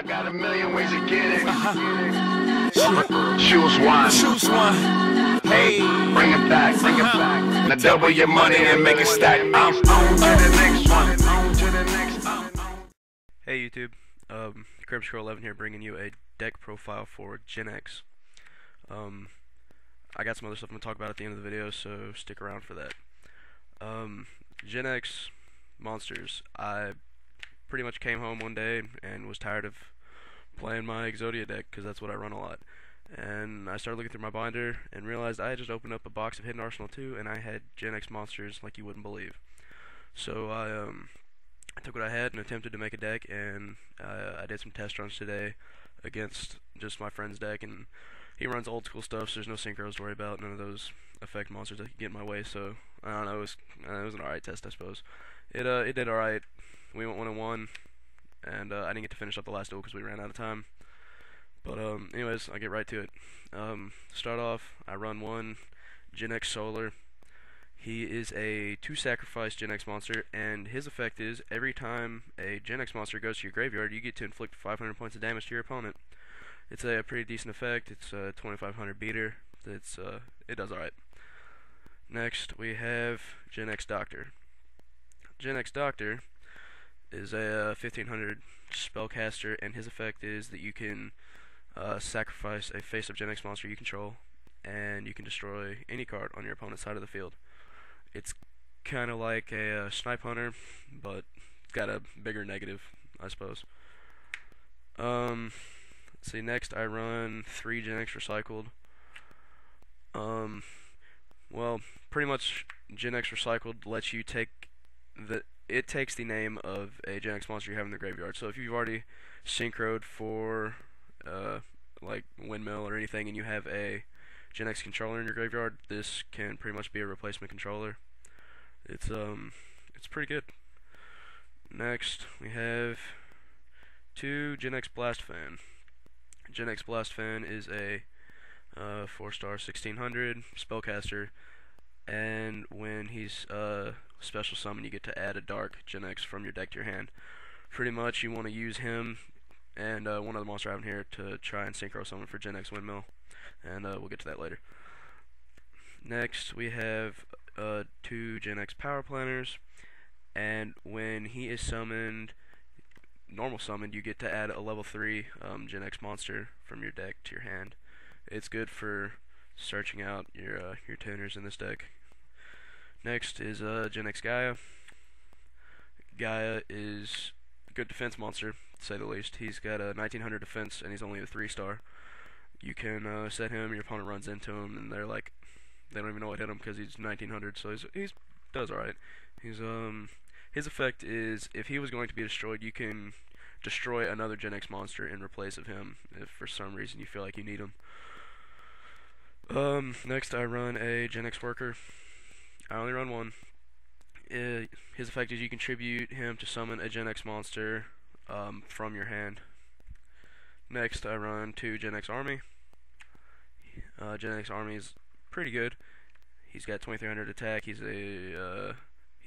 I got a million ways to get it. Choose one. Choose one. Hey, bring it back, bring it back. Now double your money and make it stack. I'm on to the next one. On to the next. Hey YouTube, Cribscroll11 here, bringing you a deck profile for Genex. I got some other stuff I'm gonna talk about at the end of the video, so stick around for that. Genex monsters. I pretty much came home one day and was tired of playing my Exodia deck because that's what I run a lot. And I started looking through my binder and realized I had just opened up a box of Hidden Arsenal 2 and I had Genex monsters like you wouldn't believe. So I took what I had and attempted to make a deck, and I did some test runs today against just my friend's deck, and he runs old school stuff, so there's no synchros to worry about, none of those effect monsters that could get in my way. So I don't know, it was an alright test, I suppose. It did alright. We went 1-1, and I didn't get to finish up the last duel because we ran out of time. But anyways, I'll get right to it. Start off, I run one Genex Solar. He is a 2-sacrifice Genex monster, and his effect is every time a Genex monster goes to your graveyard, you get to inflict 500 points of damage to your opponent. It's a pretty decent effect. It's a 2500 beater. It does alright. Next, we have Genex Doctor. Genex Doctor is a 1500 spellcaster, and his effect is that you can sacrifice a face-up Genex monster you control, and you can destroy any card on your opponent's side of the field. It's kind of like a Snipe Hunter, but it's got a bigger negative, I suppose. Let's see, next I run 3 Genex Recycled. Well, pretty much Genex Recycled lets you take it takes the name of a Genex monster you have in the graveyard. So if you've already synchroed for like Windmill or anything, and you have a Genex controller in your graveyard, this can pretty much be a replacement controller. It's pretty good. Next, we have 2 Genex Blast Fan. Genex Blast Fan is a 4-star 1600 spellcaster, and when he's special summon, you get to add a dark Genex from your deck to your hand. Pretty much, you want to use him and one other monster I have in here to try and synchro summon for Genex Windmill, and we'll get to that later. Next, we have 2 Genex Power Planners, and when he is summoned, normal summoned, you get to add a level 3 Genex monster from your deck to your hand. It's good for searching out your tuners in this deck. Next is Genex Gaia. Gaia is a good defense monster, to say the least. He's got a 1900 defense, and he's only a 3-star. You can set him, your opponent runs into him, and they don't even know what hit him because he's 1900, so he's does alright. His effect is, if he was going to be destroyed, you can destroy another Genex monster in replace of him if for some reason you feel like you need him. Next I run a Genex Worker. I only run one. His effect is you contribute him to summon a Genex monster from your hand. Next I run 2 Genex Army. Genex Army is pretty good. He's got 2300 attack. He's a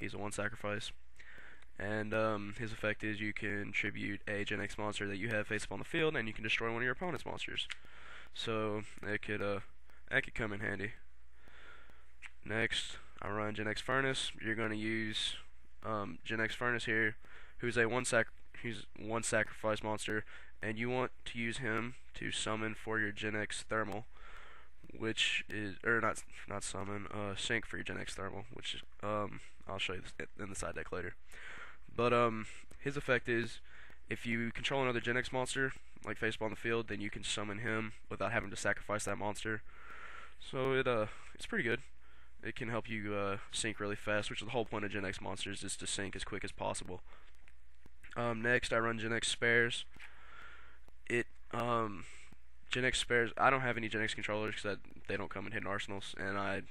1-sacrifice, and his effect is you can tribute a Genex monster that you have face up on the field, and you can destroy one of your opponent's monsters. So that could come in handy. Next, I run Genex Furnace. You're going to use Genex Furnace here, who's a 1-sacrifice monster, and you want to use him to summon for your Genex Thermal, which is, or not summon, sync for your Genex Thermal, which is, I'll show you this in the side deck later. But his effect is, if you control another Genex monster, like face up on the field, then you can summon him without having to sacrifice that monster. So it's pretty good. It can help you sync really fast, which is the whole point of Genex monsters, is to sync as quick as possible. Next, I run Genex Spares. Genex Spares, I don't have any Genex controllers because they don't come in Hidden Arsenals, and I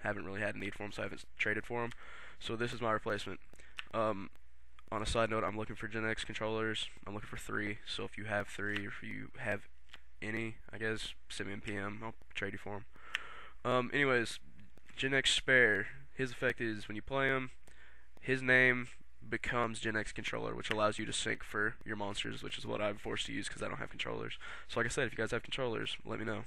haven't really had a need for them, so I haven't traded for them. So this is my replacement. On a side note, I'm looking for Genex controllers. I'm looking for 3, so if you have 3, or if you have any, I guess, send me in PM. I'll trade you for them. Anyways, Genex Spare, his effect is when you play him, his name becomes Genex controller, which allows you to sync for your monsters, which is what I'm forced to use because I don't have controllers. So like I said, if you guys have controllers, let me know.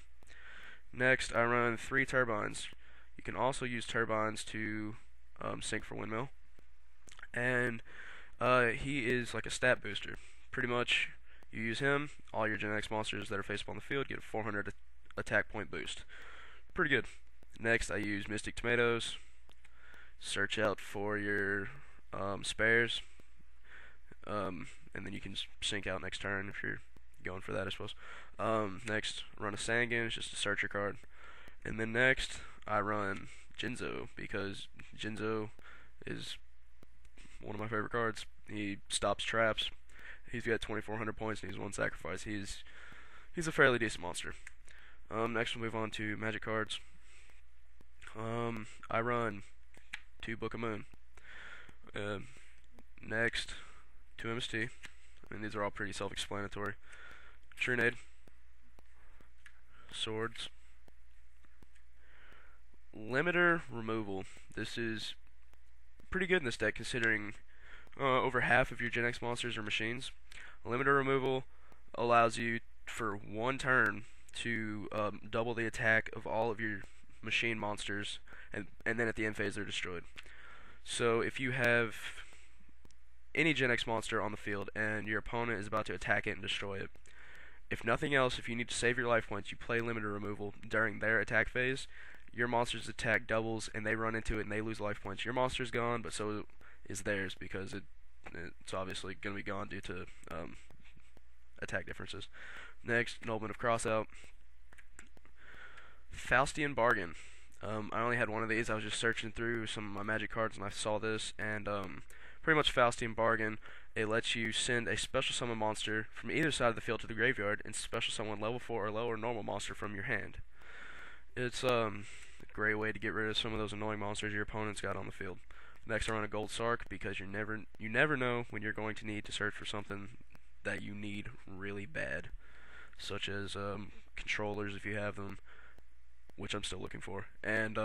Next, I run 3 turbines. You can also use turbines to sync for windmill, and he is like a stat booster. Pretty much, you use him, all your Genex monsters that are faceable on the field get a 400 attack point boost. Pretty good. Next, I use Mystic Tomatoes. Search out for your spares, and then you can sync out next turn if you're going for that, I suppose. Next, run a Sangan, just to search your card. And then next, I run Jinzo, because Jinzo is one of my favorite cards. He stops traps. He's got 2,400 points and he's 1 sacrifice. He's a fairly decent monster. Next, we'll move on to magic cards. I run 2 Book of Moon. Next, 2 MST. I mean, these are all pretty self-explanatory. Trinade. Swords. Limiter removal. This is pretty good in this deck, considering over half of your Genex monsters are machines. Limiter removal allows you for 1 turn to double the attack of all of your machine monsters, and then at the end phase they're destroyed. So if you have any Genex monster on the field and your opponent is about to attack it and destroy it, if nothing else, if you need to save your life points, you play limiter removal during their attack phase. Your monster's attack doubles and they run into it and they lose life points. Your monster's gone, but so is theirs, because it's obviously going to be gone due to attack differences. Next, Nobleman of Crossout. Faustian Bargain. I only had one of these. I was just searching through some of my magic cards and I saw this, and pretty much Faustian Bargain, it lets you send a special summon monster from either side of the field to the graveyard and special summon level 4 or lower normal monster from your hand. It's a great way to get rid of some of those annoying monsters your opponent's got on the field. Next, I run a Gold Sark, because you never know when you're going to need to search for something that you need really bad, such as controllers if you have them, which I'm still looking for, and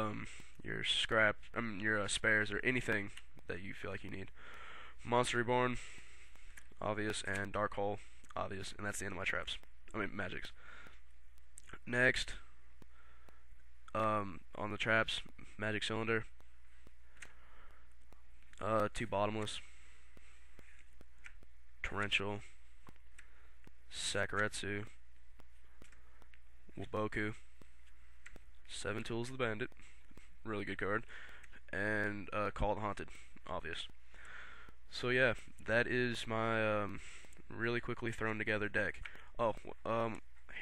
your spares or anything that you feel like you need. Monster Reborn, obvious, and Dark Hole, obvious, and that's the end of my traps. Magics. Next, on the traps, Magic Cylinder, 2 Bottomless, Torrential, Sakuretsu, Waboku, 7 Tools of the Bandit, really good card, and Call of the Haunted, obvious. So yeah, that is my really quickly thrown together deck. Oh,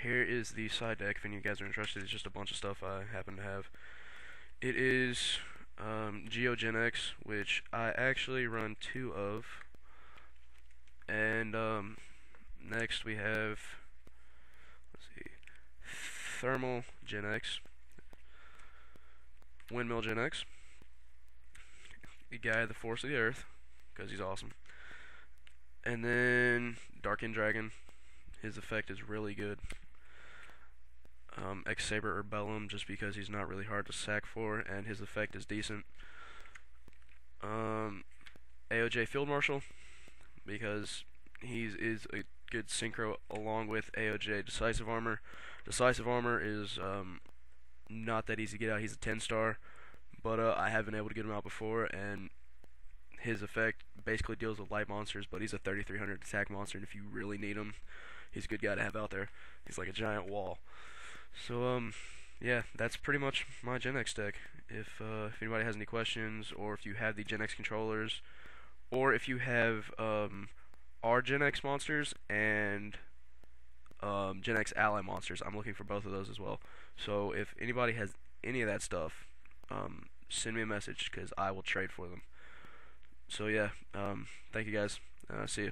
here is the side deck if any of you guys are interested. It's just a bunch of stuff I happen to have. It is Genex, which I actually run 2 of, and next we have, let's see, Thermal Genex, Windmill Genex, the guy the Force of the Earth, because he's awesome, and then Darkin Dragon. His effect is really good. X-Saber or Bellum, just because he's not really hard to sack for, and his effect is decent. AOJ Field Marshal, because he is a good synchro along with AOJ Decisive Armor. Decisive Armor is not that easy to get out. He's a 10-star, but I have been able to get him out before, and his effect basically deals with light monsters, but he's a 3,300 attack monster, and if you really need him, he's a good guy to have out there. He's like a giant wall. So, yeah, that's pretty much my Genex deck. If anybody has any questions, or if you have the Genex controllers, or if you have our Genex monsters and Genex ally monsters, I'm looking for both of those as well. So if anybody has any of that stuff, send me a message, because I will trade for them. So yeah, thank you guys. See you.